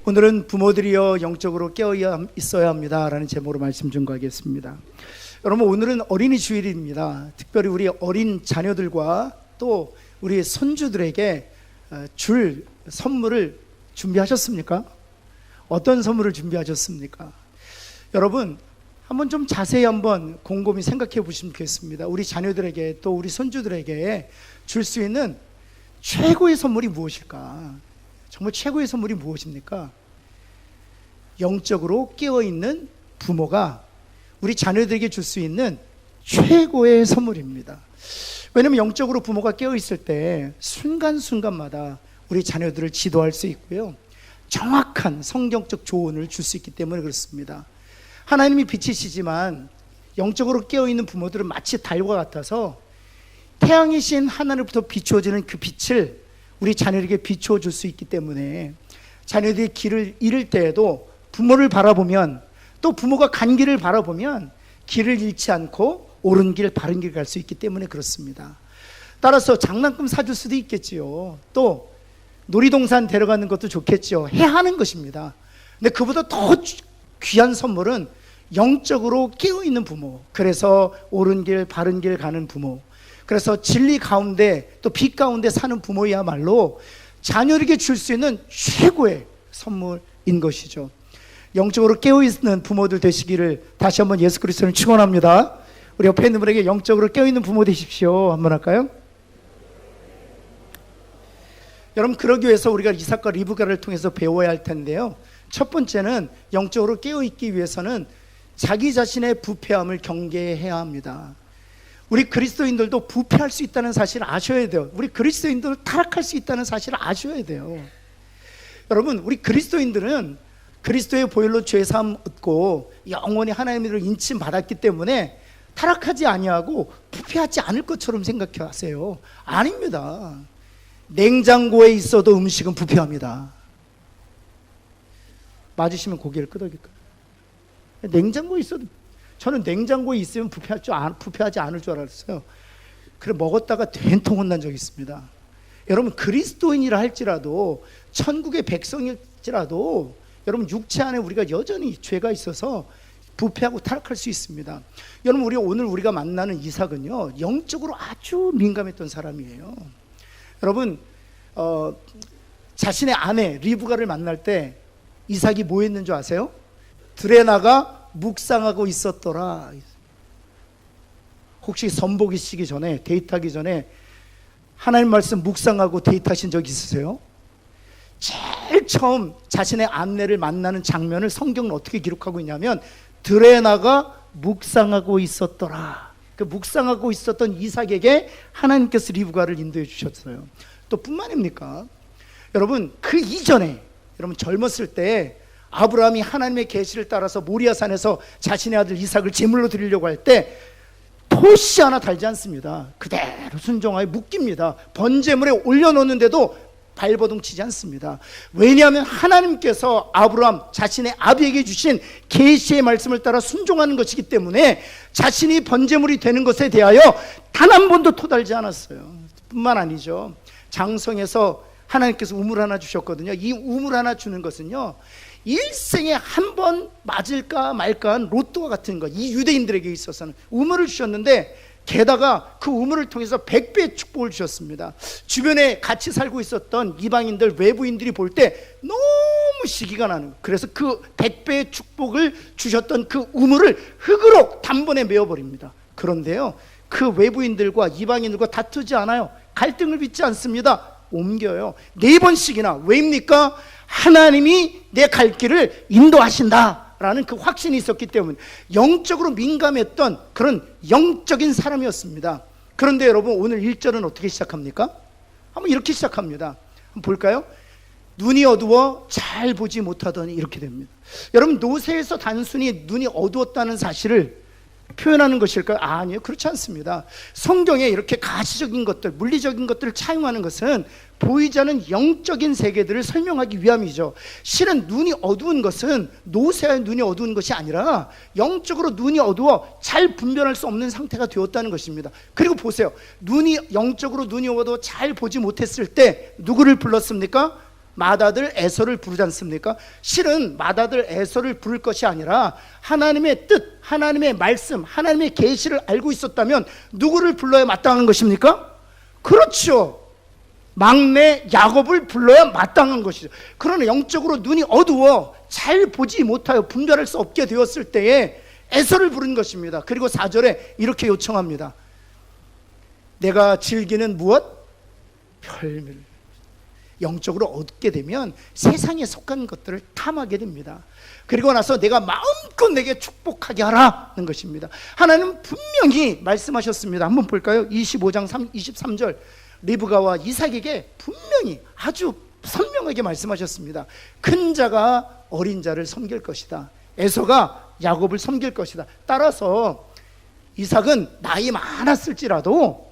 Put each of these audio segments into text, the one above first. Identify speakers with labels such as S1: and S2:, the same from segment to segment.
S1: 오늘은 부모들이여 영적으로 깨어 있어야 합니다 라는 제목으로 말씀 증거하겠습니다. 여러분, 오늘은 어린이 주일입니다. 특별히 우리 어린 자녀들과 또 우리 손주들에게 줄 선물을 준비하셨습니까? 어떤 선물을 준비하셨습니까? 여러분, 한번 좀 자세히 한번 곰곰이 생각해 보시면 좋겠습니다. 우리 자녀들에게 또 우리 손주들에게 줄 수 있는 최고의 선물이 무엇일까? 정말 최고의 선물이 무엇입니까? 영적으로 깨어있는 부모가 우리 자녀들에게 줄 수 있는 최고의 선물입니다. 왜냐하면 영적으로 부모가 깨어있을 때 순간순간마다 우리 자녀들을 지도할 수 있고요, 정확한 성경적 조언을 줄 수 있기 때문에 그렇습니다. 하나님이 빛이시지만 영적으로 깨어있는 부모들은 마치 달과 같아서 태양이신 하나님부터 비추어지는 그 빛을 우리 자녀에게 비추어 줄 수 있기 때문에 자녀들이 길을 잃을 때에도 부모를 바라보면, 또 부모가 간 길을 바라보면 길을 잃지 않고 옳은 길, 바른 길 갈 수 있기 때문에 그렇습니다. 따라서 장난감 사줄 수도 있겠지요. 또 놀이동산 데려가는 것도 좋겠죠. 해야 하는 것입니다. 근데 그보다 더 귀한 선물은 영적으로 깨어있는 부모, 그래서 옳은 길, 바른 길 가는 부모, 그래서 진리 가운데 또 빛 가운데 사는 부모야말로 자녀에게 줄 수 있는 최고의 선물인 것이죠. 영적으로 깨어있는 부모들 되시기를 다시 한번 예수 그리스도를 축원합니다. 우리 옆에 있는 분에게 영적으로 깨어있는 부모 되십시오 한번 할까요? 여러분, 그러기 위해서 우리가 이삭과 리브가를 통해서 배워야 할 텐데요, 첫 번째는 영적으로 깨어있기 위해서는 자기 자신의 부패함을 경계해야 합니다. 우리 그리스도인들도 부패할 수 있다는 사실을 아셔야 돼요. 우리 그리스도인들은 타락할 수 있다는 사실을 아셔야 돼요. 여러분, 우리 그리스도인들은 그리스도의 보혈로 죄사함 얻고 영원히 하나님으로 인침 받았기 때문에 타락하지 아니하고 부패하지 않을 것처럼 생각하세요. 아닙니다. 냉장고에 있어도 음식은 부패합니다. 맞으시면 고개를 끄덕일까요? 냉장고에 있어도, 저는 냉장고에 있으면 부패하지 않을 줄 알았어요. 그래 먹었다가 된통 혼난 적이 있습니다. 여러분, 그리스도인이라 할지라도, 천국의 백성일지라도 여러분, 육체 안에 우리가 여전히 죄가 있어서 부패하고 타락할 수 있습니다. 여러분, 오늘 우리가 만나는 이삭은요, 영적으로 아주 민감했던 사람이에요. 여러분, 자신의 아내 리브가를 만날 때 이삭이 뭐 했는 줄 아세요? 들에 나가 묵상하고 있었더라. 혹시 선보이시기 전에, 데이트하기 전에 하나님 말씀 묵상하고 데이트하신 적 있으세요? 제일 처음 자신의 아내를 만나는 장면을 성경은 어떻게 기록하고 있냐면, 들에 나가 묵상하고 있었더라. 그 묵상하고 있었던 이삭에게 하나님께서 리브가를 인도해 주셨어요. 또 뿐만 아닙니까? 여러분, 그 이전에, 여러분 젊었을 때 아브라함이 하나님의 계시를 따라서 모리아산에서 자신의 아들 이삭을 제물로 드리려고 할 때 토시 하나 달지 않습니다. 그대로 순종하여 묶입니다. 번제물에 올려놓는데도 발버둥 치지 않습니다. 왜냐하면 하나님께서 아브라함 자신의 아비에게 주신 계시의 말씀을 따라 순종하는 것이기 때문에 자신이 번제물이 되는 것에 대하여 단 한 번도 토달지 않았어요. 뿐만 아니죠, 장성에서 하나님께서 우물 하나 주셨거든요. 이 우물 하나 주는 것은요, 일생에 한 번 맞을까 말까 한 로또와 같은 것, 이 유대인들에게 있어서는 우물을 주셨는데, 게다가 그 우물을 통해서 100배의 축복을 주셨습니다. 주변에 같이 살고 있었던 이방인들, 외부인들이 볼 때 너무 시기가 나는, 그래서 그 100배의 축복을 주셨던 그 우물을 흙으로 단번에 메워버립니다. 그런데요, 그 외부인들과 이방인들과 다투지 않아요. 갈등을 빚지 않습니다. 옮겨요. 4번씩이나. 왜입니까? 하나님이 내 갈 길을 인도하신다 라는 그 확신이 있었기 때문에 영적으로 민감했던 그런 영적인 사람이었습니다. 그런데 여러분, 오늘 1절은 어떻게 시작합니까? 한번 이렇게 시작합니다. 한번 볼까요? 눈이 어두워 잘 보지 못하더니, 이렇게 됩니다. 여러분, 노새에서 단순히 눈이 어두웠다는 사실을 표현하는 것일까요? 아니요, 그렇지 않습니다. 성경에 이렇게 가시적인 것들, 물리적인 것들을 차용하는 것은 보이지 않는 영적인 세계들을 설명하기 위함이죠. 실은 눈이 어두운 것은 노쇠한 눈이 어두운 것이 아니라 영적으로 눈이 어두워 잘 분별할 수 없는 상태가 되었다는 것입니다. 그리고 보세요, 영적으로 눈이 어두워 잘 보지 못했을 때 누구를 불렀습니까? 맏아들 에서를 부르지 않습니까? 실은 맏아들 에서를 부를 것이 아니라 하나님의 뜻, 하나님의 말씀, 하나님의 계시를 알고 있었다면 누구를 불러야 마땅한 것입니까? 그렇죠. 막내 야곱을 불러야 마땅한 것이죠. 그러나 영적으로 눈이 어두워 잘 보지 못하여 분별할 수 없게 되었을 때에 에서를 부른 것입니다. 그리고 4절에 이렇게 요청합니다. 내가 즐기는 무엇? 별미를. 영적으로 얻게 되면 세상에 속한 것들을 탐하게 됩니다. 그리고 나서 내가 마음껏 내게 축복하게 하라는 것입니다. 하나님은 분명히 말씀하셨습니다. 한번 볼까요? 25장 23절 리브가와 이삭에게 분명히 아주 선명하게 말씀하셨습니다. 큰 자가 어린 자를 섬길 것이다. 에서가 야곱을 섬길 것이다. 따라서 이삭은 나이 많았을지라도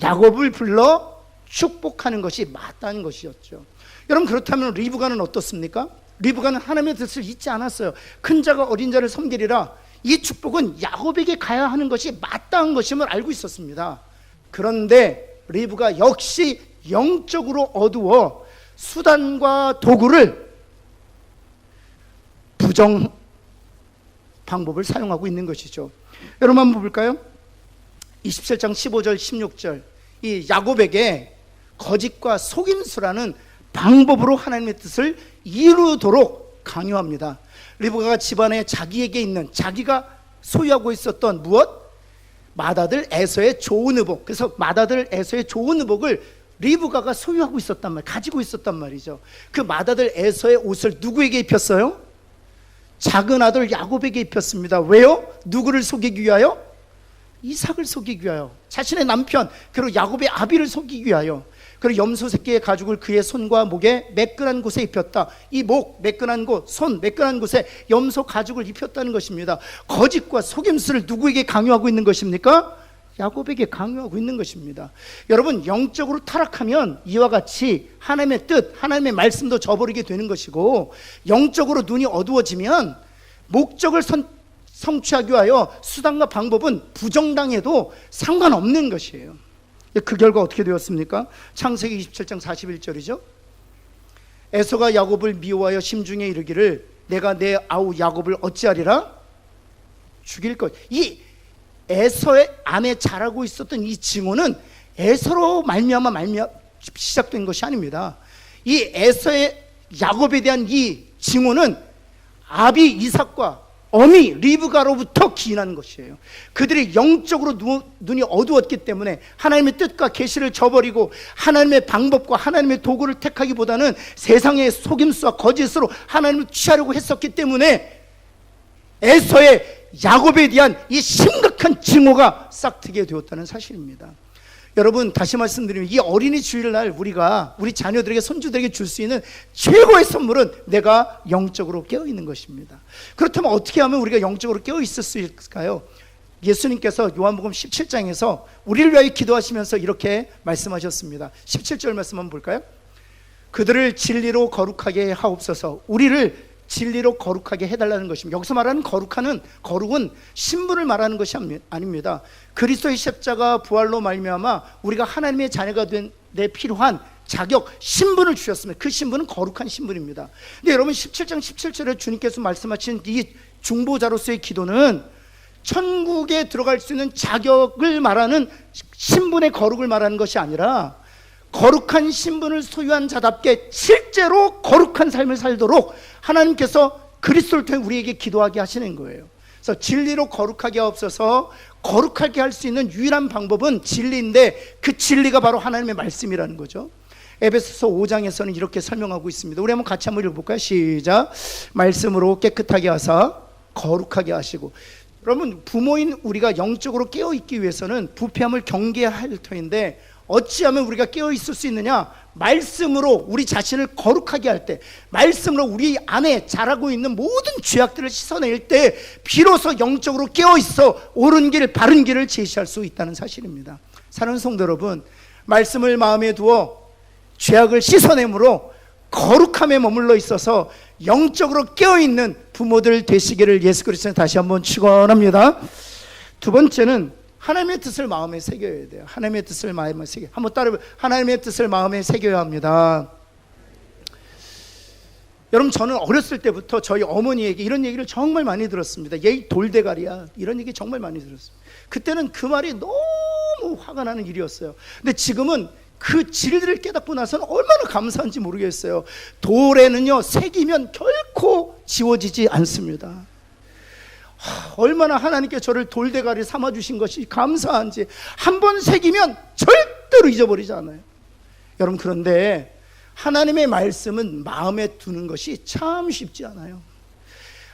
S1: 야곱을 불러 축복하는 것이 맞다는 것이었죠. 여러분, 그렇다면 리브가는 어떻습니까? 리브가는 하나님의 뜻을 잊지 않았어요. 큰 자가 어린 자를 섬기리라. 이 축복은 야곱에게 가야 하는 것이 마땅한 것임을 알고 있었습니다. 그런데 리브가 역시 영적으로 어두워 수단과 도구를 부정 방법을 사용하고 있는 것이죠. 여러분 한번 볼까요? 27장 15절 16절 이 야곱에게 거짓과 속임수라는 방법으로 하나님의 뜻을 이루도록 강요합니다. 리브가가 집안에 자기에게 있는, 자기가 소유하고 있었던 무엇? 맏아들 에서의 좋은 의복. 그래서 맏아들 에서의 좋은 의복을 리브가가 소유하고 있었단 말, 가지고 있었단 말이죠. 그 맏아들 에서의 옷을 누구에게 입혔어요? 작은 아들 야곱에게 입혔습니다. 왜요? 누구를 속이기 위하여? 이삭을 속이기 위하여. 자신의 남편, 그리고 야곱의 아비를 속이기 위하여. 그리고 염소 새끼의 가죽을 그의 손과 목에 매끈한 곳에 입혔다. 이 목 매끈한 곳, 손 매끈한 곳에 염소 가죽을 입혔다는 것입니다. 거짓과 속임수를 누구에게 강요하고 있는 것입니까? 야곱에게 강요하고 있는 것입니다. 여러분, 영적으로 타락하면 이와 같이 하나님의 뜻, 하나님의 말씀도 저버리게 되는 것이고, 영적으로 눈이 어두워지면 목적을 성취하기 위하여 수단과 방법은 부정당해도 상관없는 것이에요. 그 결과 어떻게 되었습니까? 창세기 27장 41절이죠. 에서가 야곱을 미워하여 심중에 이르기를 내가 내 아우 야곱을 어찌하리라? 죽일 것. 이 에서의 안에 자라고 있었던 이 증오는 에서로 말미암아 시작된 것이 아닙니다. 이 에서의 야곱에 대한 이 증오는 아비 이삭과 어미 리브가로부터 기인한 것이에요. 그들이 영적으로 눈이 어두웠기 때문에 하나님의 뜻과 계시를 저버리고 하나님의 방법과 하나님의 도구를 택하기보다는 세상의 속임수와 거짓으로 하나님을 취하려고 했었기 때문에 에서의 야곱에 대한 이 심각한 증오가 싹트게 되었다는 사실입니다. 여러분, 다시 말씀드리면 이 어린이 주일날 우리가 우리 자녀들에게, 손주들에게 줄 수 있는 최고의 선물은 내가 영적으로 깨어있는 것입니다. 그렇다면 어떻게 하면 우리가 영적으로 깨어있을 수 있을까요? 예수님께서 요한복음 17장에서 우리를 위하여 기도하시면서 이렇게 말씀하셨습니다. 17절 말씀 한번 볼까요? 그들을 진리로 거룩하게 하옵소서. 우리를 진리로 거룩하게 해달라는 것입니다. 여기서 말하는 거룩은 신분을 말하는 것이 아닙니다. 그리스도의 십자가 부활로 말미암아 우리가 하나님의 자녀가 된 데 필요한 자격, 신분을 주셨습니다. 그 신분은 거룩한 신분입니다. 근데 여러분, 17장 17절에 주님께서 말씀하신 이 중보자로서의 기도는 천국에 들어갈 수 있는 자격을 말하는, 신분의 거룩을 말하는 것이 아니라 거룩한 신분을 소유한 자답게 실제로 거룩한 삶을 살도록 하나님께서 그리스도를 통해 우리에게 기도하게 하시는 거예요. 그래서 진리로 거룩하게 하옵소서. 거룩하게 할 수 있는 유일한 방법은 진리인데 그 진리가 바로 하나님의 말씀이라는 거죠. 에베소서 5장에서는 이렇게 설명하고 있습니다. 우리 한번 같이 한번 읽어볼까요? 시작. 말씀으로 깨끗하게 하사 거룩하게 하시고. 여러분, 부모인 우리가 영적으로 깨어있기 위해서는 부패함을 경계해야 할 터인데 어찌하면 우리가 깨어있을 수 있느냐? 말씀으로 우리 자신을 거룩하게 할 때, 말씀으로 우리 안에 자라고 있는 모든 죄악들을 씻어낼 때 비로소 영적으로 깨어있어 옳은 길, 바른 길을 제시할 수 있다는 사실입니다. 사랑하는 성도 여러분, 말씀을 마음에 두어 죄악을 씻어내므로 거룩함에 머물러 있어서 영적으로 깨어있는 부모들 되시기를 예수 그리스도는 다시 한번 축원합니다. 두 번째는 하나님의 뜻을 마음에 새겨야 돼요. 하나님의 뜻을 마음에 새겨. 한번 따라해. 하나님의 뜻을 마음에 새겨야 합니다. 여러분, 저는 어렸을 때부터 저희 어머니에게 이런 얘기를 정말 많이 들었습니다. 얘 돌대가리야, 이런 얘기 정말 많이 들었습니다. 그때는 그 말이 너무 화가 나는 일이었어요. 근데 지금은 그 진리를 깨닫고 나서는 얼마나 감사한지 모르겠어요. 돌에는요, 새기면 결코 지워지지 않습니다. 얼마나 하나님께 저를 돌대가리 삼아주신 것이 감사한지. 한 번 새기면 절대로 잊어버리지 않아요. 여러분, 그런데 하나님의 말씀은 마음에 두는 것이 참 쉽지 않아요.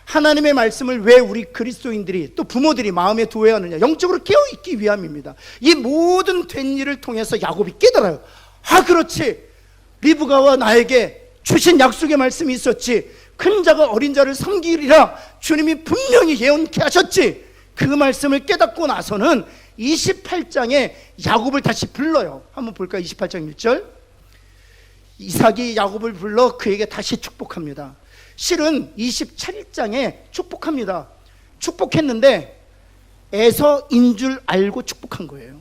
S1: 하나님의 말씀을 왜 우리 그리스도인들이, 또 부모들이 마음에 두어야 하느냐? 영적으로 깨어있기 위함입니다. 이 모든 된 일을 통해서 야곱이 깨달아요. 그렇지, 리브가와 나에게 주신 약속의 말씀이 있었지. 큰 자가 어린 자를 섬기리라 주님이 분명히 예언케 하셨지. 그 말씀을 깨닫고 나서는 28장에 야곱을 다시 불러요. 한번 볼까요? 28장 1절. 이삭이 야곱을 불러 그에게 다시 축복합니다. 실은 27장에 축복합니다. 축복했는데 에서인 줄 알고 축복한 거예요.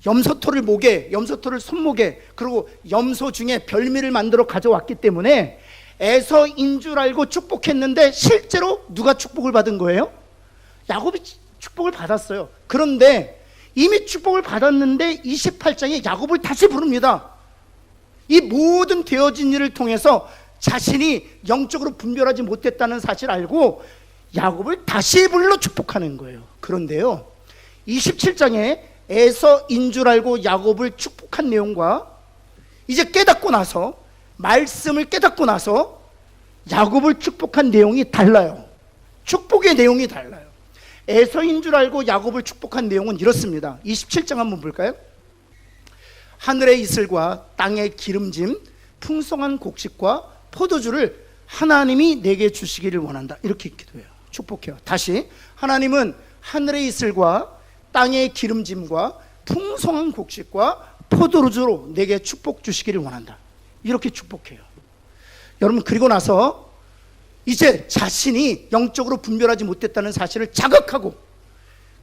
S1: 염소토를 목에, 염소토를 손목에, 그리고 염소 중에 별미를 만들어 가져왔기 때문에 에서인 줄 알고 축복했는데 실제로 누가 축복을 받은 거예요? 야곱이 축복을 받았어요. 그런데 이미 축복을 받았는데 28장에 야곱을 다시 부릅니다. 이 모든 되어진 일을 통해서 자신이 영적으로 분별하지 못했다는 사실을 알고 야곱을 다시 불러 축복하는 거예요. 그런데요, 27장에 에서인 줄 알고 야곱을 축복한 내용과 이제 깨닫고 나서, 말씀을 깨닫고 나서 야곱을 축복한 내용이 달라요. 축복의 내용이 달라요. 에서인 줄 알고 야곱을 축복한 내용은 이렇습니다. 27장 한번 볼까요? 하늘의 이슬과 땅의 기름짐, 풍성한 곡식과 포도주를 하나님이 내게 주시기를 원한다. 이렇게 기도해요. 축복해요. 다시, 하나님은 하늘의 이슬과 땅의 기름짐과 풍성한 곡식과 포도주로 내게 축복 주시기를 원한다. 이렇게 축복해요. 여러분, 그리고 나서 이제 자신이 영적으로 분별하지 못했다는 사실을 자각하고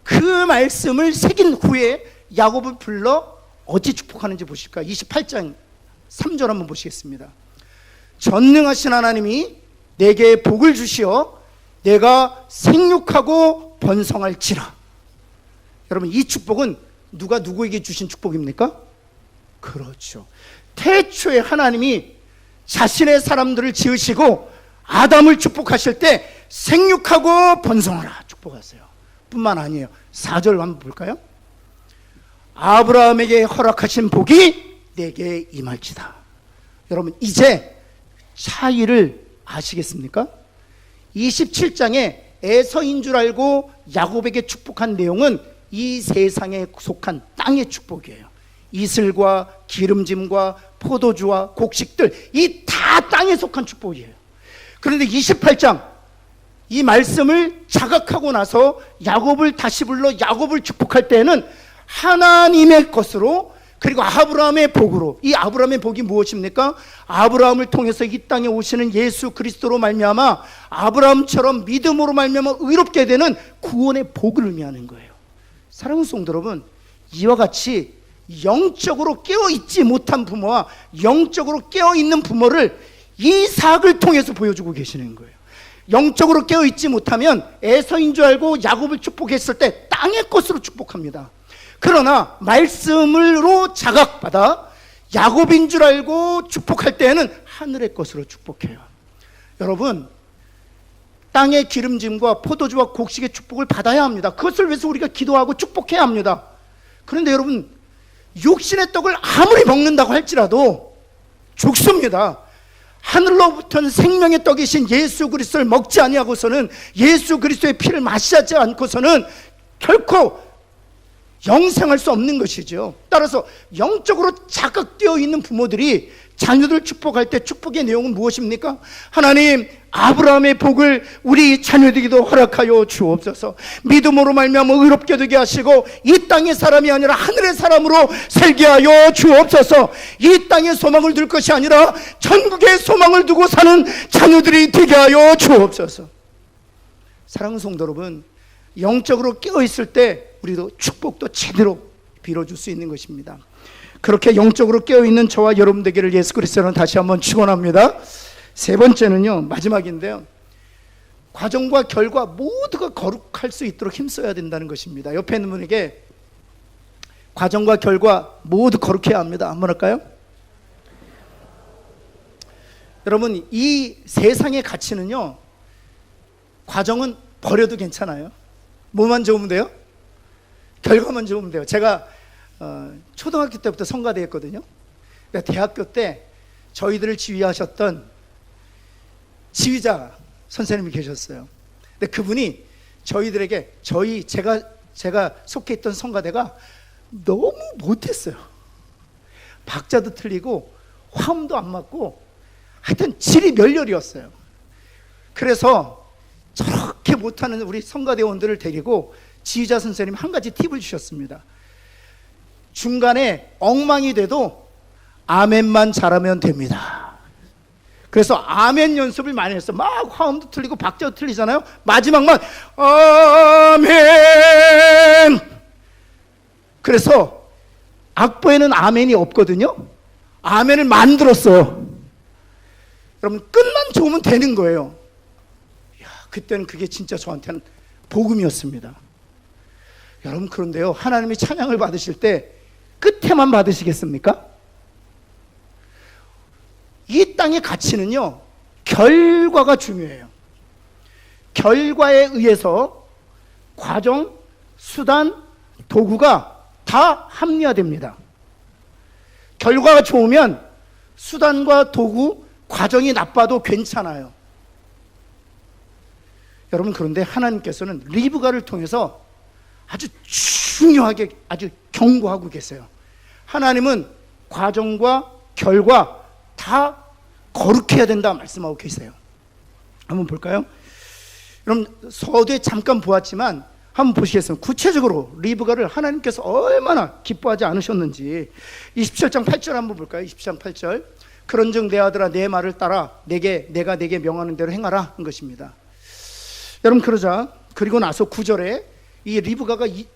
S1: 그 말씀을 새긴 후에 야곱을 불러 어찌 축복하는지 보실까요? 28장 3절 한번 보시겠습니다. 전능하신 하나님이 내게 복을 주시어 내가 생육하고 번성할지라. 여러분, 이 축복은 누가 누구에게 주신 축복입니까? 그렇죠. 태초에 하나님이 자신의 사람들을 지으시고 아담을 축복하실 때 생육하고 번성하라 축복하세요. 뿐만 아니에요. 4절 한번 볼까요? 아브라함에게 허락하신 복이 내게 임할지다. 여러분, 이제 차이를 아시겠습니까? 27장에 에서인 줄 알고 야곱에게 축복한 내용은 이 세상에 속한 땅의 축복이에요. 이슬과 기름짐과 포도주와 곡식들, 이 다 땅에 속한 축복이에요. 그런데 28장, 이 말씀을 자각하고 나서 야곱을 다시 불러 야곱을 축복할 때에는 하나님의 것으로, 그리고 아브라함의 복으로. 이 아브라함의 복이 무엇입니까? 아브라함을 통해서 이 땅에 오시는 예수 그리스도로 말미암아 아브라함처럼 믿음으로 말미암아 의롭게 되는 구원의 복을 의미하는 거예요. 사랑하는 성도 여러분, 이와 같이 영적으로 깨어있지 못한 부모와 영적으로 깨어있는 부모를 이삭을 통해서 보여주고 계시는 거예요. 영적으로 깨어있지 못하면 에서인 줄 알고 야곱을 축복했을 때 땅의 것으로 축복합니다. 그러나 말씀으로 자각받아 야곱인 줄 알고 축복할 때에는 하늘의 것으로 축복해요. 여러분, 땅의 기름짐과 포도주와 곡식의 축복을 받아야 합니다. 그것을 위해서 우리가 기도하고 축복해야 합니다. 그런데 여러분, 육신의 떡을 아무리 먹는다고 할지라도 죽습니다. 하늘로부터는 생명의 떡이신 예수 그리스도를 먹지 아니하고서는, 예수 그리스도의 피를 마시지 않고서는 결코 영생할 수 없는 것이죠. 따라서 영적으로 자극되어 있는 부모들이 자녀들 축복할 때 축복의 내용은 무엇입니까? 하나님, 아브라함의 복을 우리 자녀들에게도 허락하여 주옵소서. 믿음으로 말미암아 의롭게 되게 하시고 이 땅의 사람이 아니라 하늘의 사람으로 살게 하여 주옵소서. 이 땅의 소망을 둘 것이 아니라 천국의 소망을 두고 사는 자녀들이 되게 하여 주옵소서. 사랑하는 성도 여러분, 영적으로 깨어있을 때 우리도 축복도 제대로 빌어줄 수 있는 것입니다. 그렇게 영적으로 깨어있는 저와 여러분 되기를 예수 그리스도는 다시 한번 축원합니다. 세 번째는요, 마지막인데요. 과정과 결과 모두가 거룩할 수 있도록 힘써야 된다는 것입니다. 옆에 있는 분에게 과정과 결과 모두 거룩해야 합니다. 한번 할까요? 여러분, 이 세상의 가치는요, 과정은 버려도 괜찮아요. 뭐만 좋으면 돼요? 결과만 좋으면 돼요. 제가 초등학교 때부터 성가대 했거든요. 대학교 때 저희들을 지휘하셨던 지휘자 선생님이 계셨어요. 근데 그분이 저희들에게 제가 속해 있던 성가대가 너무 못했어요. 박자도 틀리고 화음도 안 맞고 하여튼 질이 멸렬이었어요. 그래서 저렇게 못하는 우리 성가대원들을 데리고 지휘자 선생님 한 가지 팁을 주셨습니다. 중간에 엉망이 돼도 아멘만 잘하면 됩니다. 그래서 아멘 연습을 많이 했어요. 막 화음도 틀리고 박자도 틀리잖아요. 마지막만 아멘. 그래서 악보에는 아멘이 없거든요. 아멘을 만들었어요. 여러분, 끝만 좋으면 되는 거예요. 그때는 그게 진짜 저한테는 복음이었습니다. 여러분, 그런데요, 하나님이 찬양을 받으실 때 끝에만 받으시겠습니까? 이 땅의 가치는요, 결과가 중요해요. 결과에 의해서 과정, 수단, 도구가 다 합리화됩니다. 결과가 좋으면 수단과 도구, 과정이 나빠도 괜찮아요. 여러분, 그런데 하나님께서는 리브가를 통해서 아주 중요하게 아주 경고하고 계세요. 하나님은 과정과 결과 다 거룩해야 된다 말씀하고 계세요. 한번 볼까요? 여러분, 서두에 잠깐 보았지만 한번 보시겠습니다. 구체적으로 리브가를 하나님께서 얼마나 기뻐하지 않으셨는지 27장 8절 한번 볼까요? 27장 8절. 그런즉 내 아들아, 내 말을 따라 내가 내게 명하는 대로 행하라 한 것입니다. 여러분, 그리고 나서 9절에 이 리브가가 이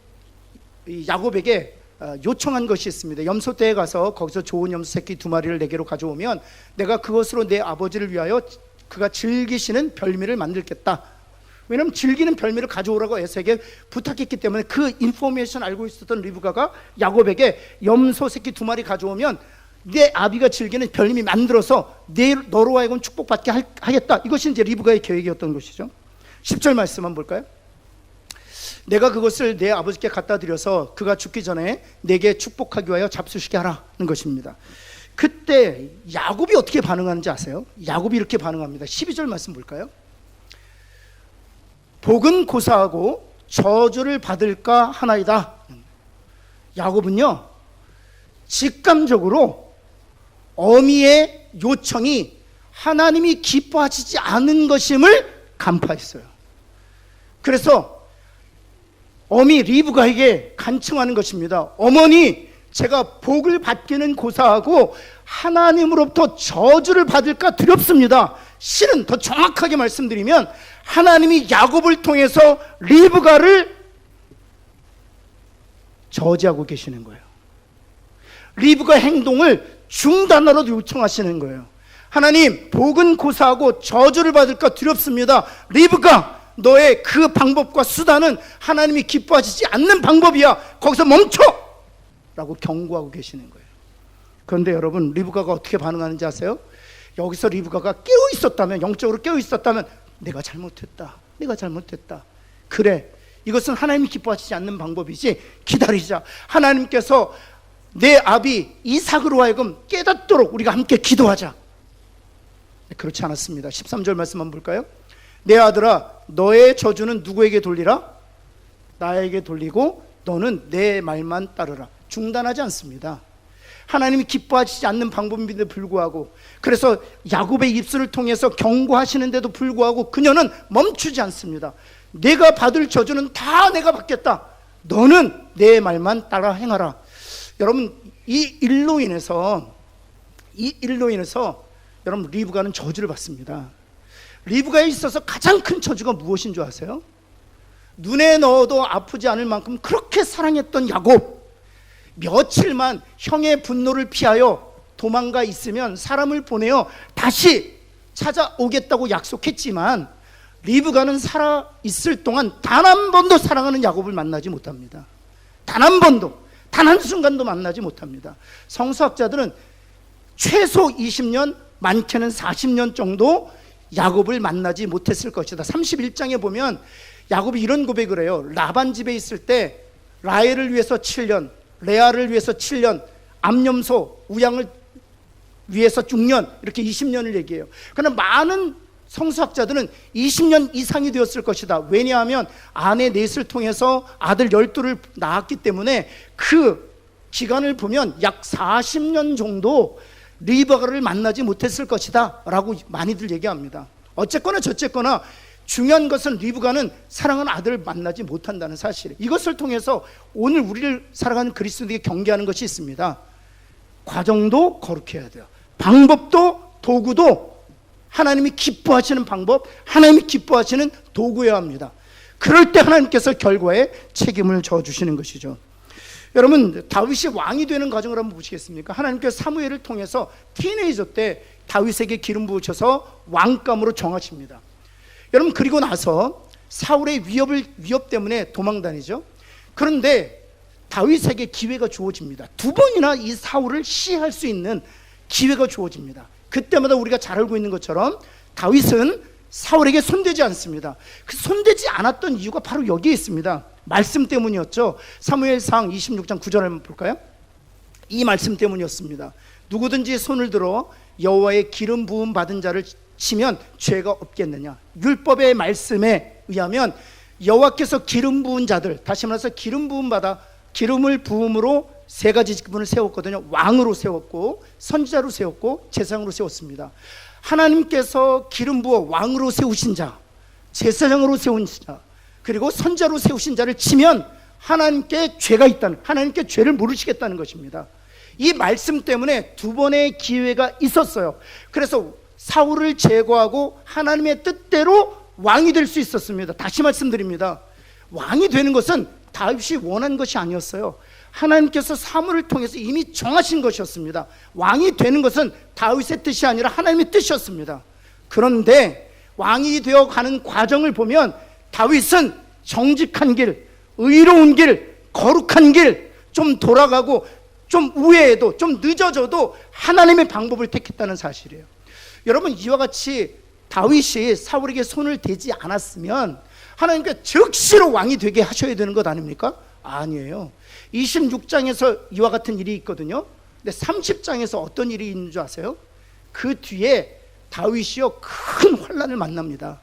S1: 야곱에게 요청한 것이 있습니다. 염소떼에 가서 거기서 좋은 염소 새끼 2마리를 내게로 가져오면 내가 그것으로 내 아버지를 위하여 그가 즐기시는 별미를 만들겠다. 왜냐하면 즐기는 별미를 가져오라고 에서에게 부탁했기 때문에 그 인포메이션 알고 있었던 리브가가 야곱에게 염소 새끼 2마리 가져오면 내 아비가 즐기는 별미 만들어서 너로 하여금 축복받게 하겠다. 이것이 이제 리브가의 계획이었던 것이죠. 10절 말씀 한번 볼까요? 내가 그것을 내 아버지께 갖다 드려서 그가 죽기 전에 내게 축복하기 위하여 잡수시게 하라는 것입니다. 그때 야곱이 어떻게 반응하는지 아세요? 야곱이 이렇게 반응합니다. 12절 말씀 볼까요? 복은 고사하고 저주를 받을까 하나이다. 야곱은요, 직감적으로 어미의 요청이 하나님이 기뻐하시지 않은 것임을 간파했어요. 그래서 어미 리브가에게 간청하는 것입니다. 어머니, 제가 복을 받기는 고사하고 하나님으로부터 저주를 받을까 두렵습니다. 실은 더 정확하게 말씀드리면 하나님이 야곱을 통해서 리브가를 저지하고 계시는 거예요. 리브가 행동을 중단하라고 요청하시는 거예요. 하나님, 복은 고사하고 저주를 받을까 두렵습니다. 리브가, 너의 그 방법과 수단은 하나님이 기뻐하시지 않는 방법이야. 거기서 멈춰! 라고 경고하고 계시는 거예요. 그런데 여러분, 리브가가 어떻게 반응하는지 아세요? 여기서 리브가가 깨어 있었다면, 영적으로 깨어 있었다면 내가 잘못했다. 그래, 이것은 하나님이 기뻐하시지 않는 방법이지. 기다리자. 하나님께서 내 아비 이삭으로 하여금 깨닫도록 우리가 함께 기도하자. 그렇지 않았습니다. 13절 말씀 한번 볼까요? 내 아들아, 너의 저주는 누구에게 돌리라? 나에게 돌리고 너는 내 말만 따르라. 중단하지 않습니다. 하나님이 기뻐하시지 않는 방법인데도 불구하고, 그래서 야곱의 입술을 통해서 경고하시는데도 불구하고 그녀는 멈추지 않습니다. 내가 받을 저주는 다 내가 받겠다. 너는 내 말만 따라 행하라. 여러분, 이 일로 인해서 여러분, 리브가는 저주를 받습니다. 리브가에 있어서 가장 큰 저주가 무엇인 줄 아세요? 눈에 넣어도 아프지 않을 만큼 그렇게 사랑했던 야곱, 며칠만 형의 분노를 피하여 도망가 있으면 사람을 보내어 다시 찾아오겠다고 약속했지만 리브가는 살아 있을 동안 단 한 번도 사랑하는 야곱을 만나지 못합니다. 단 한 번도, 단 한순간도 만나지 못합니다. 성서학자들은 최소 20년, 많게는 40년 정도 야곱을 만나지 못했을 것이다. 31장에 보면 야곱이 이런 고백을 해요. 라반 집에 있을 때 라헬을 위해서 7년, 레아를 위해서 7년, 암염소, 우양을 위해서 6년, 이렇게 20년을 얘기해요. 그러나 많은 성서학자들은 20년 이상이 되었을 것이다. 왜냐하면 아내 넷을 통해서 아들 12를 낳았기 때문에 그 기간을 보면 약 40년 정도 리브가를 만나지 못했을 것이다 라고 많이들 얘기합니다. 어쨌거나 저쨌거나 중요한 것은 리브가는 사랑하는 아들을 만나지 못한다는 사실이에요. 이것을 통해서 오늘 우리를 살아가는 그리스도에게 경계하는 것이 있습니다. 과정도 거룩해야 돼요. 방법도, 도구도 하나님이 기뻐하시는 방법, 하나님이 기뻐하시는 도구여야 합니다. 그럴 때 하나님께서 결과에 책임을 져주시는 것이죠. 여러분, 다윗이 왕이 되는 과정을 한번 보시겠습니까? 하나님께서 사무엘을 통해서 티네이저 때 다윗에게 기름 부으셔서 왕감으로 정하십니다. 여러분, 그리고 나서 사울의 위협 때문에 도망 다니죠. 그런데 다윗에게 기회가 주어집니다. 2번이나 이 사울을 시해할 수 있는 기회가 주어집니다. 그때마다 우리가 잘 알고 있는 것처럼 다윗은 사울에게 손대지 않습니다. 그 손대지 않았던 이유가 바로 여기에 있습니다. 말씀 때문이었죠. 사무엘상 26장 9절 한번 볼까요? 이 말씀 때문이었습니다. 누구든지 손을 들어 여호와의 기름 부음 받은 자를 치면 죄가 없겠느냐. 율법의 말씀에 의하면 여호와께서 기름 부은 자들, 다시 말해서 기름 부음 받아 기름을 부음으로 3가지 직분을 세웠거든요. 왕으로 세웠고, 선지자로 세웠고, 제사장으로 세웠습니다. 하나님께서 기름 부어 왕으로 세우신 자, 제사장으로 세운 자, 그리고 선지자로 세우신 자를 치면 하나님께 죄가 있다는, 하나님께 죄를 물으시겠다는 것입니다. 이 말씀 때문에 2번의 기회가 있었어요. 그래서 사울을 제거하고 하나님의 뜻대로 왕이 될 수 있었습니다. 다시 말씀드립니다. 왕이 되는 것은 다윗이 원한 것이 아니었어요. 하나님께서 사무엘을 통해서 이미 정하신 것이었습니다. 왕이 되는 것은 다윗의 뜻이 아니라 하나님의 뜻이었습니다. 그런데 왕이 되어가는 과정을 보면 다윗은 정직한 길, 의로운 길, 거룩한 길, 좀 돌아가고 좀 우회해도, 좀 늦어져도 하나님의 방법을 택했다는 사실이에요. 여러분, 이와 같이 다윗이 사울에게 손을 대지 않았으면 하나님께 즉시로 왕이 되게 하셔야 되는 것 아닙니까? 아니에요. 26장에서 이와 같은 일이 있거든요. 근데 30장에서 어떤 일이 있는 줄 아세요? 그 뒤에 다윗이요 큰 환난을 만납니다.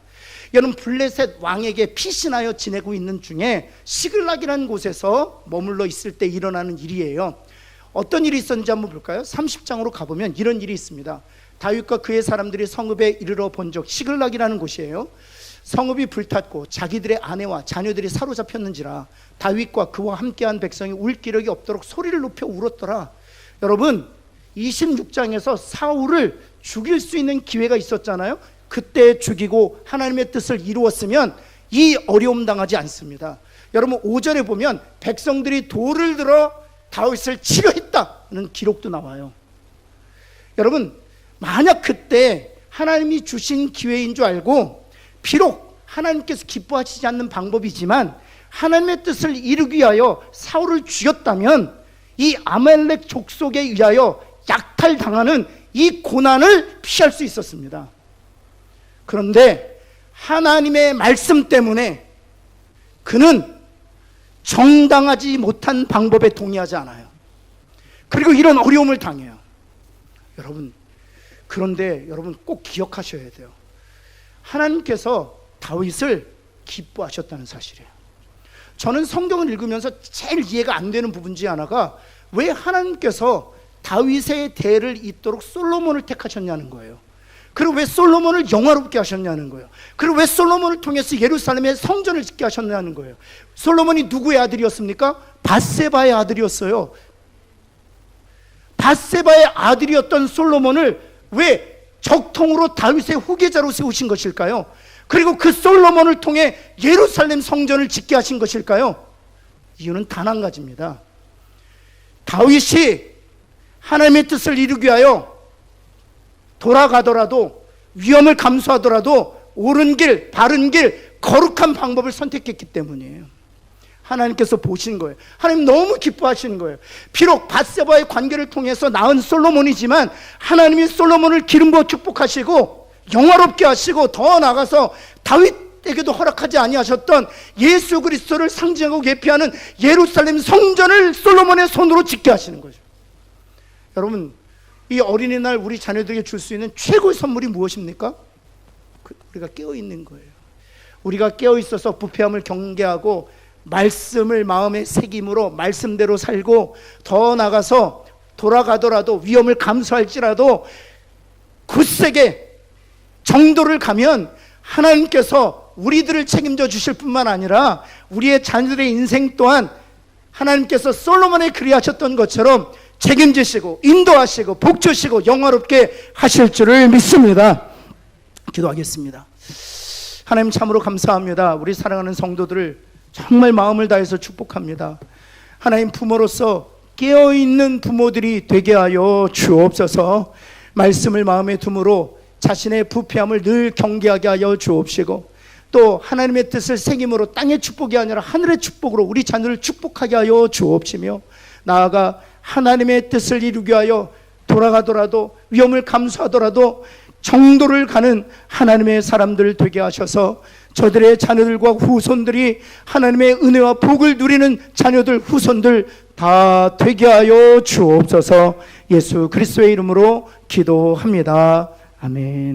S1: 여러분, 블레셋 왕에게 피신하여 지내고 있는 중에 시글락이라는 곳에서 머물러 있을 때 일어나는 일이에요. 어떤 일이 있었는지 한번 볼까요? 30장으로 가보면 이런 일이 있습니다. 다윗과 그의 사람들이 성읍에 이르러 본 적, 시글락이라는 곳이에요. 성읍이 불탔고 자기들의 아내와 자녀들이 사로잡혔는지라 다윗과 그와 함께한 백성이 울 기력이 없도록 소리를 높여 울었더라. 여러분, 26장에서 사울을 죽일 수 있는 기회가 있었잖아요. 그때 죽이고 하나님의 뜻을 이루었으면 이 어려움 당하지 않습니다. 여러분, 5절에 보면 백성들이 돌을 들어 다윗을 치려 했다는 기록도 나와요. 여러분, 만약 그때 하나님이 주신 기회인 줄 알고, 비록 하나님께서 기뻐하시지 않는 방법이지만 하나님의 뜻을 이루기 위하여 사울을 죽였다면 이 아말렉 족속에 의하여 약탈당하는 이 고난을 피할 수 있었습니다. 그런데 하나님의 말씀 때문에 그는 정당하지 못한 방법에 동의하지 않아요. 그리고 이런 어려움을 당해요. 여러분, 그런데 여러분 꼭 기억하셔야 돼요. 하나님께서 다윗을 기뻐하셨다는 사실이에요. 저는 성경을 읽으면서 제일 이해가 안 되는 부분 중에 하나가 왜 하나님께서 다윗의 대를 잇도록 솔로몬을 택하셨냐는 거예요. 그리고 왜 솔로몬을 영화롭게 하셨냐는 거예요. 그리고 왜 솔로몬을 통해서 예루살렘에 성전을 짓게 하셨냐는 거예요. 솔로몬이 누구의 아들이었습니까? 밧세바의 아들이었어요. 밧세바의 아들이었던 솔로몬을 왜 적통으로 다윗의 후계자로 세우신 것일까요? 그리고 그 솔로몬을 통해 예루살렘 성전을 짓게 하신 것일까요? 이유는 단 한 가지입니다. 다윗이 하나님의 뜻을 이루기 위하여 돌아가더라도 위험을 감수하더라도 옳은 길, 바른 길, 거룩한 방법을 선택했기 때문이에요. 하나님께서 보신 거예요. 하나님 너무 기뻐하시는 거예요. 비록 밧세바의 관계를 통해서 낳은 솔로몬이지만 하나님이 솔로몬을 기름 부어 축복하시고 영화롭게 하시고 더 나아가서 다윗에게도 허락하지 아니하셨던 예수 그리스도를 상징하고 예표하는 예루살렘 성전을 솔로몬의 손으로 짓게 하시는 거죠. 여러분, 이 어린이날 우리 자녀들에게 줄 수 있는 최고의 선물이 무엇입니까? 우리가 깨어있는 거예요. 우리가 깨어있어서 부패함을 경계하고 말씀을 마음에 새김으로 말씀대로 살고 더 나가서 돌아가더라도 위험을 감수할지라도 굳세게 정도를 가면 하나님께서 우리들을 책임져 주실 뿐만 아니라 우리의 자녀들의 인생 또한 하나님께서 솔로몬에 그리하셨던 것처럼 책임지시고 인도하시고 복주시고 영화롭게 하실 줄을 믿습니다. 기도하겠습니다. 하나님 참으로 감사합니다. 우리 사랑하는 성도들을 정말 마음을 다해서 축복합니다. 하나님, 부모로서 깨어있는 부모들이 되게 하여 주옵소서. 말씀을 마음에 두므로 자신의 부패함을 늘 경계하게 하여 주옵시고 또 하나님의 뜻을 새김으로 땅의 축복이 아니라 하늘의 축복으로 우리 자녀를 축복하게 하여 주옵시며 나아가 하나님의 뜻을 이루게 하여 돌아가더라도 위험을 감수하더라도 정도를 가는 하나님의 사람들 되게 하셔서 저들의 자녀들과 후손들이 하나님의 은혜와 복을 누리는 자녀들 후손들 다 되게 하여 주옵소서. 예수 그리스도의 이름으로 기도합니다. 아멘.